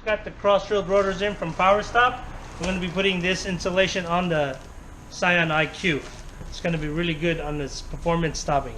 got the cross-drilled rotors in from Power Stop. I'm going to be putting this insulation on the Scion IQ. It's going to be really good on this performance stopping.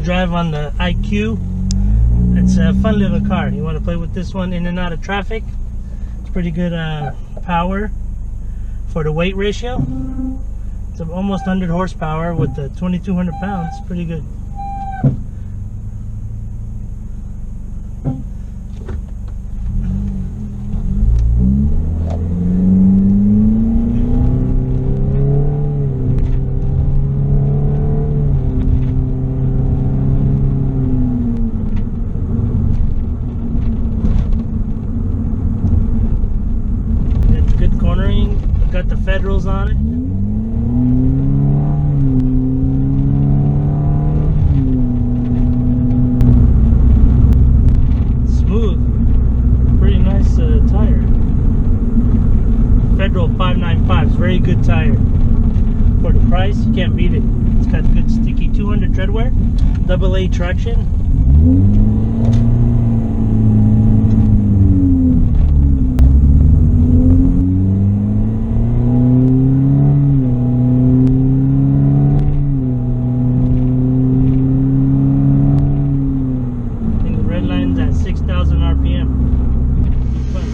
Drive on the IQ. It's a fun little car. You want to play with this one in and out of traffic. It's pretty good power for the weight ratio. It's almost 100 horsepower with the 2,200 pounds. Pretty good. Got the federals on it. Smooth. Pretty nice tire. Federal 595s. Very good tire. For the price, you can't beat it. It's got good sticky 200 tread wear. AA traction. At 6,000 RPM. Fun.